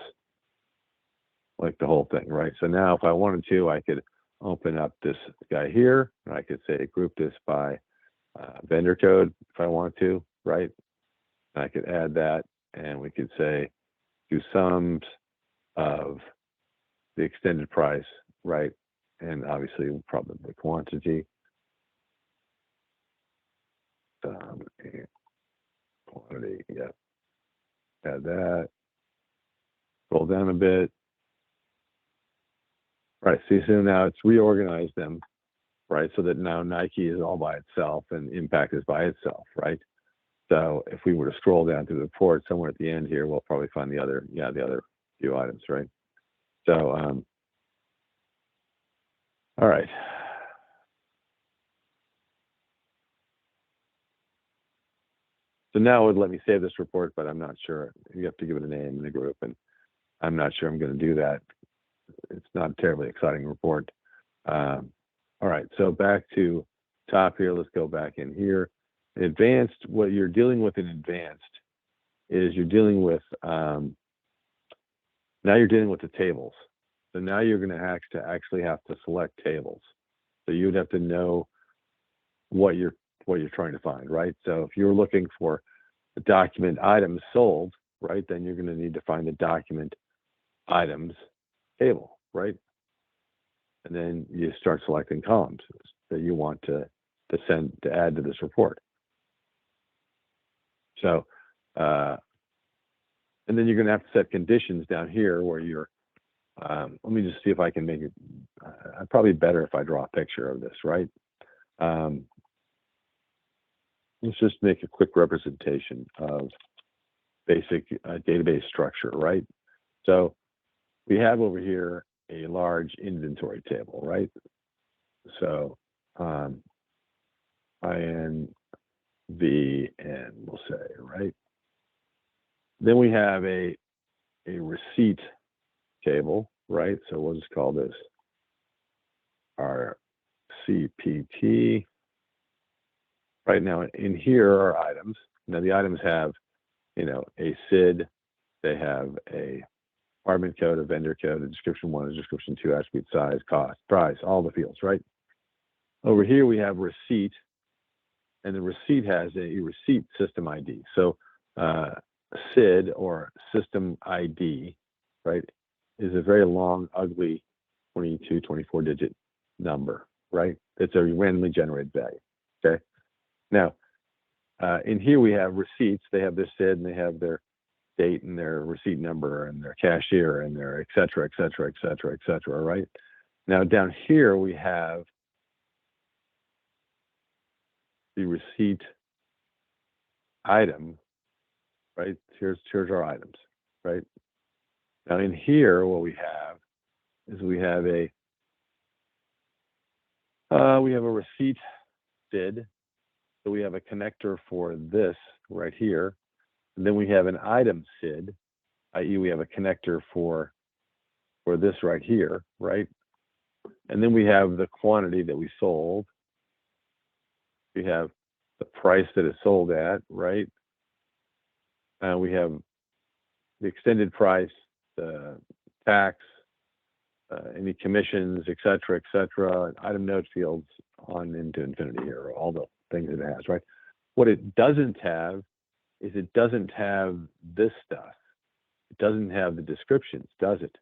Speaker 1: like the whole thing, right? So now if I wanted to, I could open up this guy here, and I could say group this by vendor code if I want to, right? And I could add that, and we could say do sums of the extended price, right? And obviously probably the quantity. And quantity, yeah. Add that. Scroll down a bit. Right, see, so now it's reorganized them, right? So that now Nike is all by itself and Impact is by itself, right? So if we were to scroll down to the report somewhere at the end here, we'll probably find the other few items, right? So, all right. So now it would let me save this report, but I'm not sure. You have to give it a name in the group, and I'm not sure I'm going to do that. It's not a terribly exciting report. All right, so back to top here. Let's go back in here. Advanced, what you're dealing with in advanced is you're dealing with, now you're dealing with the tables. So now you're going to actually have to select tables. So you'd have to know what you're trying to find, right? So if you're looking for the document items sold, right, then you're going to need to find the document items table, right? And then you start selecting columns that you want to add to this report. So, and then you're going to have to set conditions down here where you're, let me just see if I can make it, probably better if I draw a picture of this, right? Let's just make a quick representation of basic database structure, right? So we have over here a large inventory table, right? So INVN, we'll say, right? Then we have a receipt table, right? So we'll just call this our CPT. Right now, in here are items. Now the items have, a SID, they have a department code, a vendor code, a description 1, a description 2, attribute size, cost, price, all the fields, right? Over here we have receipt, and the receipt has a receipt system ID. So SID, or system ID, right, is a very long, ugly 22, 24-digit number, right? It's a randomly generated value, okay? Now, in here we have receipts. They have their SID, and they have their date and their receipt number and their cashier and their et cetera, et cetera, et cetera, et cetera, right? Now down here we have the receipt item, right? Here's our items, right? Now in here, what we have is we have a receipt SID. So we have a connector for this right here. And then we have an item SID, i.e. we have a connector for this right here, right? And then we have the quantity that we sold. We have the price that it's sold at, right? We have the extended price, the tax, any commissions, et cetera, item note fields on into infinity here, all the things it has, right? What it doesn't have is it doesn't have this stuff. It doesn't have the descriptions, does it?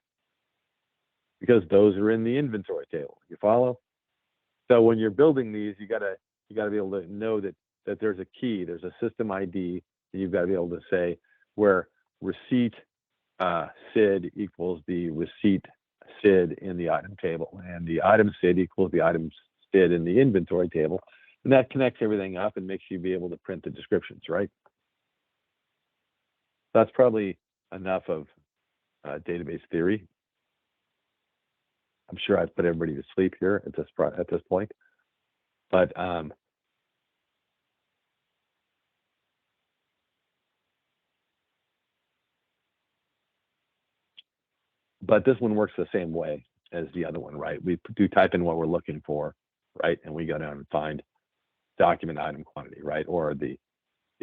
Speaker 1: Because those are in the inventory table. You follow? So when you're building these, you gotta be able to know that there's a key, there's a system ID, and you've got to be able to say where receipt SID equals the receipt SID in the item table, and the item SID equals the item SID in the inventory table, and that connects everything up and makes you be able to print the descriptions, right? That's probably enough of database theory. I'm sure I've put everybody to sleep here at this point, but this one works the same way as the other one, right? We do type in what we're looking for, right? And we go down and find document item quantity, right? Or the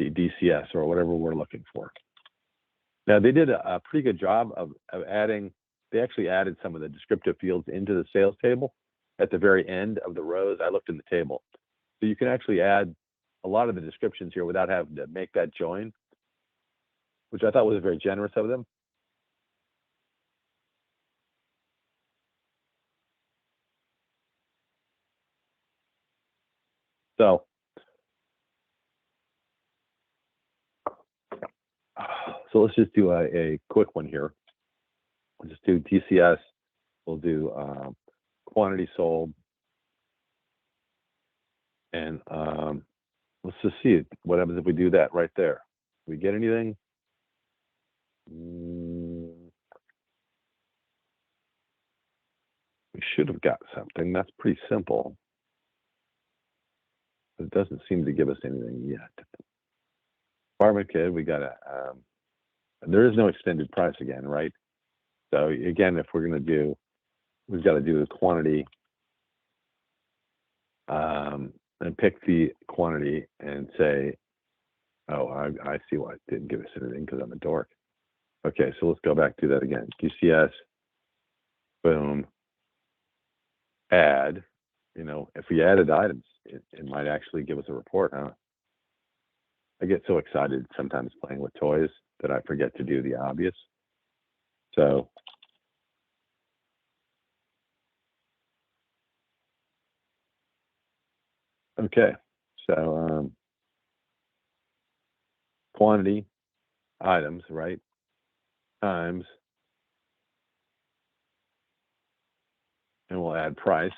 Speaker 1: DCS or whatever we're looking for. Now they did a pretty good job of adding, they actually added some of the descriptive fields into the sales table at the very end of the rows. I looked in the table. So you can actually add a lot of the descriptions here without having to make that join, which I thought was very generous of them. So let's just do a quick one here. We'll just do DCS. We'll do quantity sold. And let's just see what happens if we do that right there. Do we get anything? We should have got something. That's pretty simple. It doesn't seem to give us anything yet. Department kid, we got there is no extended price again, right? So again, if we're going to do, we've got to do the quantity and pick the quantity and say, oh, I see why it didn't give us anything because I'm a dork. Okay, so let's go back to that again. DCS, boom, add. If we added items, it might actually give us a report, huh? I get so excited sometimes playing with toys that I forget to do the obvious. So okay, so quantity, items, right, times, and we'll add price,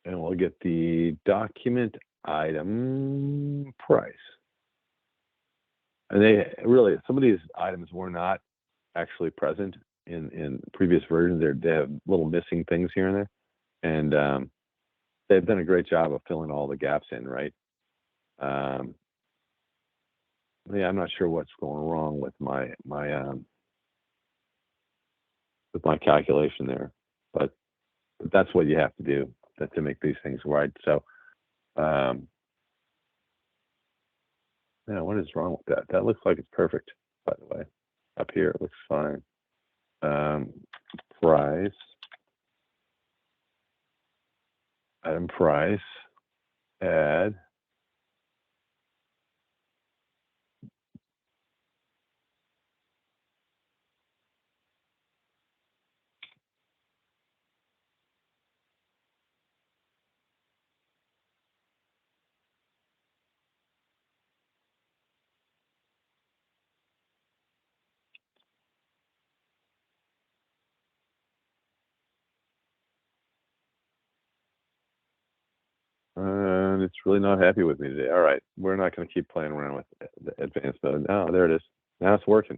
Speaker 1: and we'll get the document item price. And they really, some of these items were not actually present in previous versions. They have little missing things here and there, and they've done a great job of filling all the gaps in, right? Yeah, I'm not sure what's going wrong with my calculation there, but that's what you have to do to make these things right. So Now, what is wrong with that? That looks like it's perfect, by the way. Up here, it looks fine. Price, item price, add. And it's really not happy with me today. All right, we're not going to keep playing around with the advanced mode. Oh, there it is. Now it's working.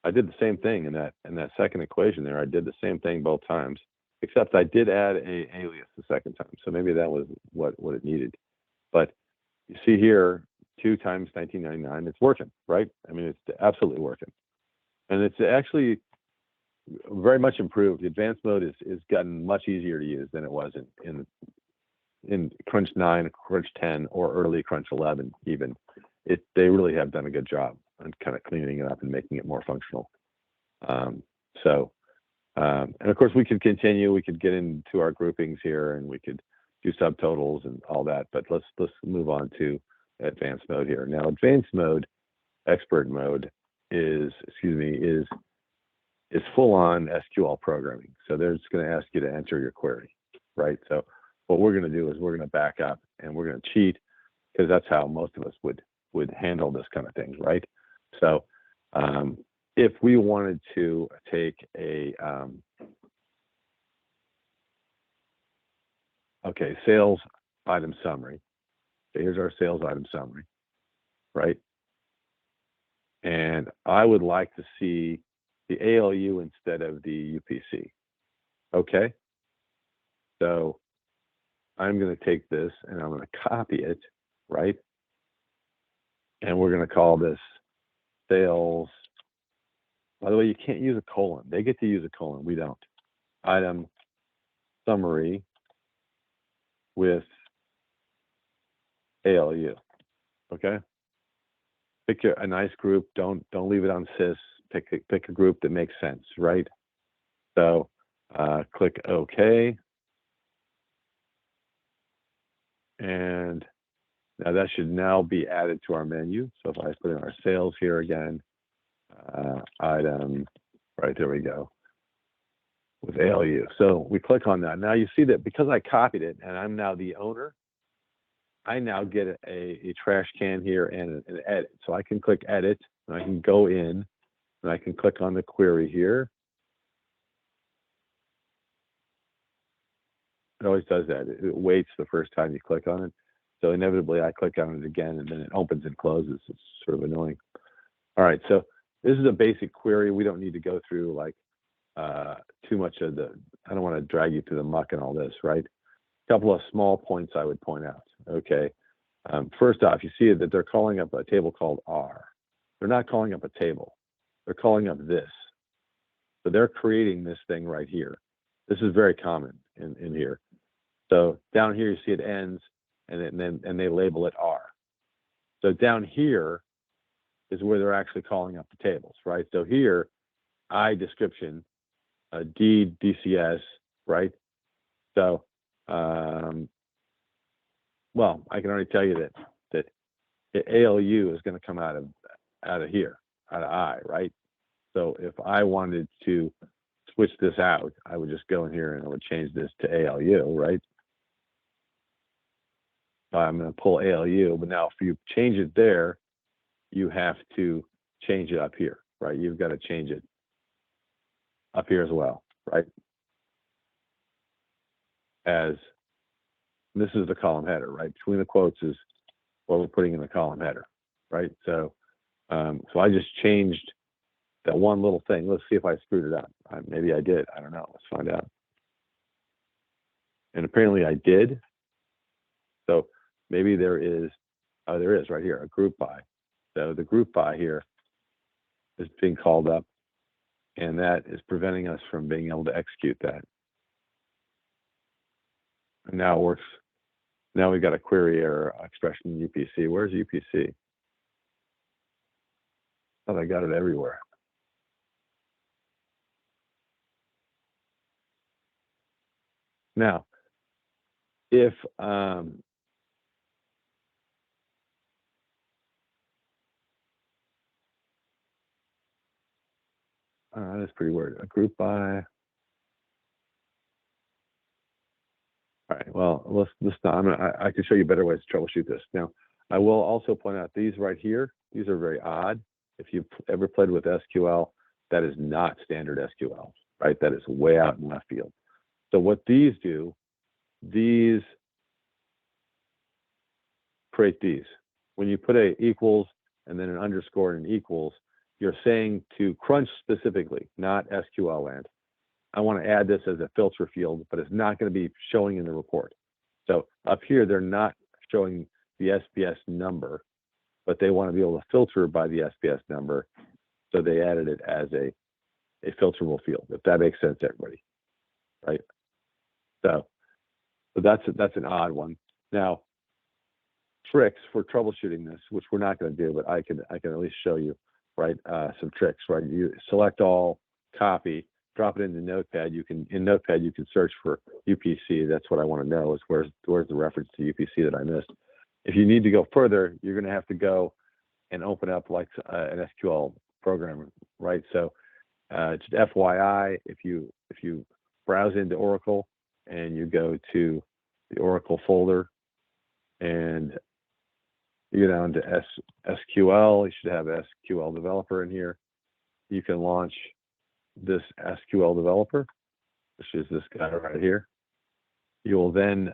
Speaker 1: I did the same thing in that second equation there. I did the same thing both times, except I did add a alias the second time. So maybe that was what it needed. But you see here, 2 times 1999, it's working, right? I mean, it's absolutely working. And it's actually very much improved. The advanced mode is gotten much easier to use than it was in Krunch 9, Krunch 10, or early Krunch 11 even. They really have done a good job on kind of cleaning it up and making it more functional. And of course we could continue, we could get into our groupings here and we could do subtotals and all that, but let's move on to advanced mode here. Now advanced mode, expert mode is full on SQL programming. So they're just going to ask you to enter your query, right? So what we're going to do is we're going to back up and we're going to cheat, because that's how most of us would handle this kind of thing, right? So if we wanted to take a sales item summary. So here's our sales item summary, right? And I would like to see the ALU instead of the UPC. Okay. So I'm going to take this and I'm going to copy it, right? And we're going to call this sales. By the way, you can't use a colon. They get to use a colon. We don't. Item summary with ALU. Okay. Pick a nice group. Don't leave it on sys. Pick a group that makes sense, right? So click OK. And now that should now be added to our menu. So if I put in our sales here again, item, right, there we go, with ALU. So we click on that. Now you see that because I copied it and I'm now the owner, I now get a trash can here and an edit. So I can click edit and I can go in and I can click on the query here. It always does that. It waits the first time you click on it. So inevitably I click on it again and then it opens and closes. It's sort of annoying. All right, so this is a basic query. We don't need to go through like too much of I don't want to drag you through the muck and all this, right? A couple of small points I would point out, okay? First off, you see that they're calling up a table called R. They're not calling up a table. They're calling up this. So they're creating this thing right here. This is very common in here. So down here, you see it ends, and they label it R. So down here is where they're actually calling up the tables, right? So here, I description, D, DCS, right? So, well, I can already tell you that the ALU is going to come out of here, out of I, right? So if I wanted to switch this out, I would just go in here and I would change this to ALU, right? I'm going to pull ALU, but now if you change it there, you have to change it up here, right? You've got to change it up here as well, right? As this is the column header, right? Between the quotes is what we're putting in the column header, right? So, so I just changed that one little thing. Let's see if I screwed it up. Maybe I did. I don't know. Let's find out. And apparently I did. So maybe there is right here, a group by. So the group by here is being called up, and that is preventing us from being able to execute that. And now it works Now we've got a query error expression in UPC. Where's UPC? Oh, I got it everywhere. Now, if that's pretty weird. A group by. All right. Well, let's not. I can show you better ways to troubleshoot this. Now, I will also point out these right here. These are very odd. If you've ever played with SQL, that is not standard SQL, right? That is way out in left field. So what these do, these create these. When you put a equals and then an underscore and an equals, you're saying to Krunch specifically, not SQL land, I want to add this as a filter field, but it's not going to be showing in the report. So up here, they're not showing the SBS number, but they want to be able to filter by the SBS number. So they added it as a filterable field, if that makes sense to everybody, right? So that's an odd one. Now, tricks for troubleshooting this, which we're not going to do, but I can at least show you, right? Some tricks, right? You select all, copy, drop it into Notepad. In Notepad you can search for UPC. That's what I want to know, is where's the reference to UPC that I missed. If you need to go further, you're going to have to go and open up like an SQL program, right? So just FYI, if you browse into Oracle and you go to the Oracle folder and you go down to SQL, you should have SQL developer in here. You can launch this SQL developer, which is this guy right here. You will then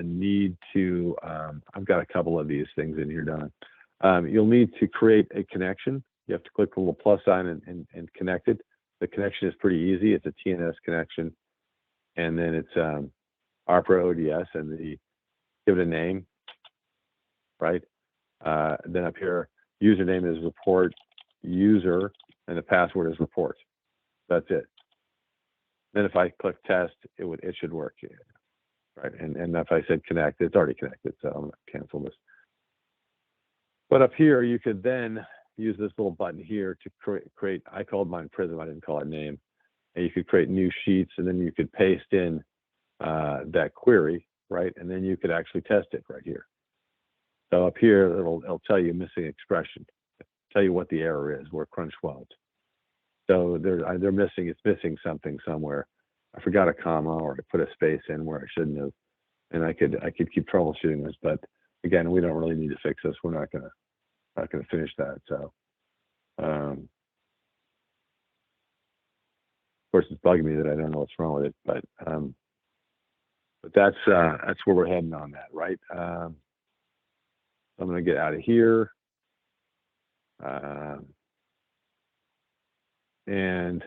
Speaker 1: need to, I've got a couple of these things in here done. You'll need to create a connection. You have to click the little plus sign and connect it. The connection is pretty easy. It's a TNS connection. And then it's ARPA ODS, and give it a name, right? Then up here, username is report user, and the password is report. That's it. Then if I click test, it should work, right? And if I said connect, it's already connected, so I'm gonna cancel this. But up here, you could then use this little button here to create. I called mine Prism. I didn't call it name. And you could create new sheets, and then you could paste in that query, right? And then you could actually test it right here. So up here, it'll tell you missing expression, tell you what the error is, where Krunch was. So it's missing something somewhere. I forgot a comma, or I put a space in where I shouldn't have, and I could keep troubleshooting this. But again, we don't really need to fix this. We're not gonna finish that. So of course, it's bugging me that I don't know what's wrong with it, but that's where we're heading on that, right? I'm gonna get out of here. And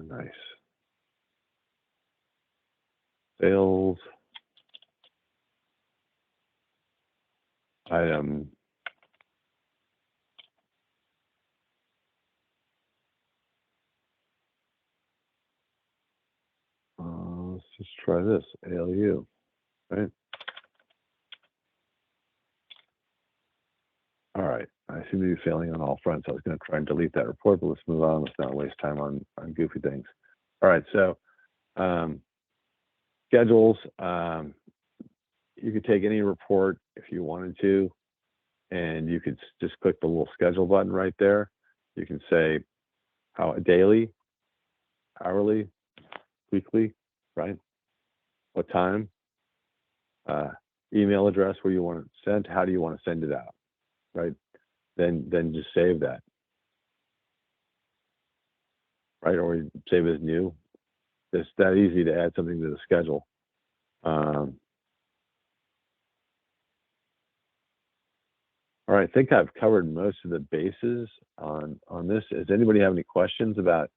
Speaker 1: nice. Sales item. Let's just try this, ALU, right? All right, I seem to be failing on all fronts. I was going to try and delete that report, but let's move on. Let's not waste time on goofy things. All right, so schedules. You could take any report if you wanted to, and you could just click the little schedule button right there. You can say how daily, hourly, weekly, right? What time, email address where you want it sent, how do you want to send it out, right? Then just save that, right? Or save as new. It's that easy to add something to the schedule. All right, I think I've covered most of the bases on this. Does anybody have any questions about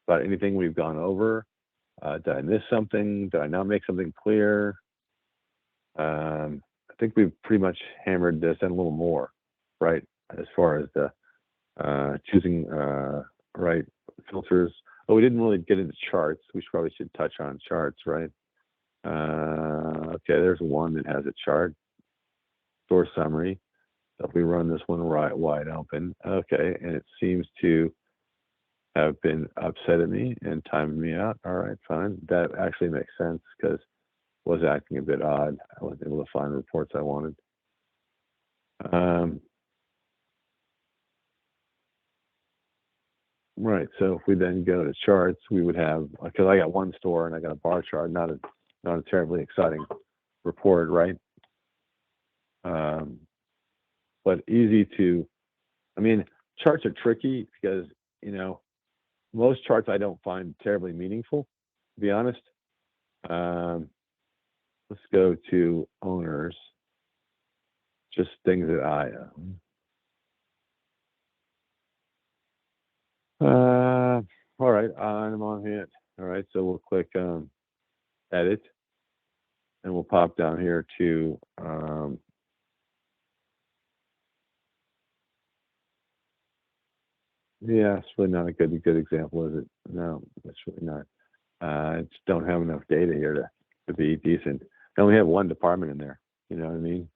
Speaker 1: anything we've gone over? Did I miss something? Did I not make something clear? I think we've pretty much hammered this and a little more, right? As far as the choosing right filters. Oh, we didn't really get into charts. We probably should touch on charts, right? Okay, there's one that has a chart. Source summary. So if we run this one wide open, okay, and it seems to have been upset at me and timed me out. All right, fine. That actually makes sense because it was acting a bit odd. I wasn't able to find reports I wanted. Right. So if we then go to charts, we would have, because I got one store and I got a bar chart, not a terribly exciting report, right? But easy to, I mean, charts are tricky because, you know, most charts I don't find terribly meaningful, to be honest. Let's go to owners, just things that I own. All right, I'm on it. All right, so we'll click edit, and we'll pop down here to yeah, it's really not a good example, is it? No, it's really not. I just don't have enough data here to be decent. I only have one department in there. You know what I mean?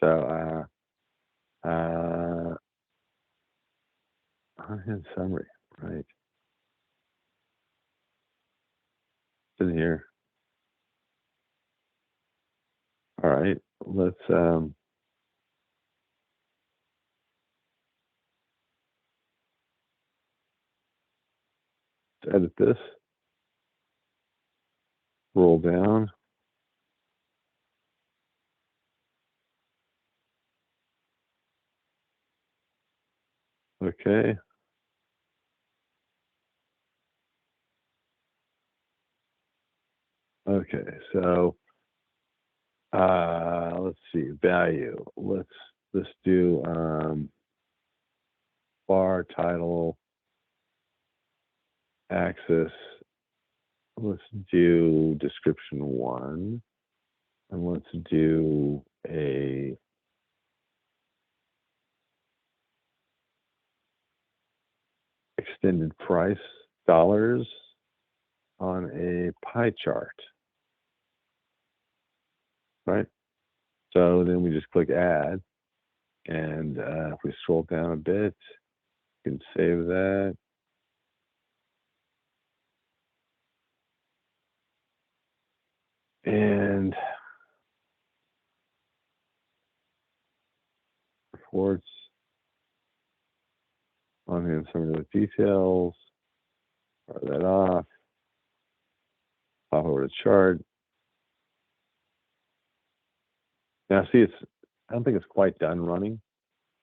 Speaker 1: So in summary, right? It's in here. All right, let's edit this. Roll down. Okay. Okay, so let's see, value. Let's do bar title axis. Let's do description 1, and let's do a extended price dollars on a pie chart, right? So then we just click add, and if we scroll down a bit, you can save that. And reports on here, some of those details, fire that off, pop over to chart. Now see, I don't think it's quite done running.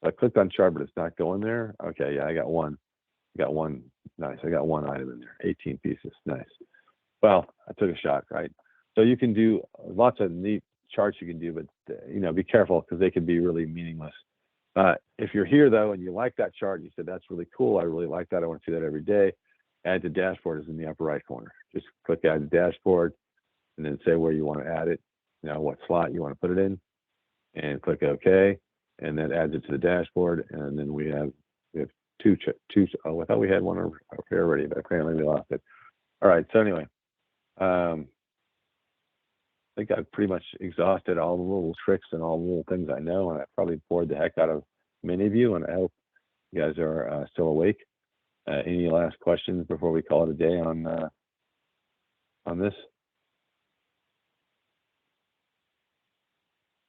Speaker 1: I clicked on chart, but it's not going there. Okay, yeah, I got one. Nice. I got one item in there, 18 pieces. Nice. Well, I took a shot, right? So you can do lots of neat charts you can do, but you know, be careful because they can be really meaningless. If you're here though and you like that chart, and you said that's really cool, I really like that, I want to see that every day. Add to dashboard is in the upper right corner. Just click add to dashboard, and then say where you want to add it. You know what slot you want to put it in, and click OK, and that adds it to the dashboard. And then we have two. Oh, I thought we had one over here already, but apparently we lost it. All right. So anyway, I think I've pretty much exhausted all the little tricks and all the little things I know, and I probably bored the heck out of many of you. And I hope you guys are still awake. Any last questions before we call it a day on this?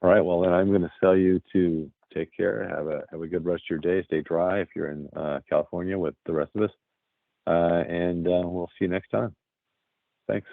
Speaker 1: All right. Well, then I'm going to tell you to take care. Have a good rest of your day. Stay dry if you're in California with the rest of us. And we'll see you next time. Thanks.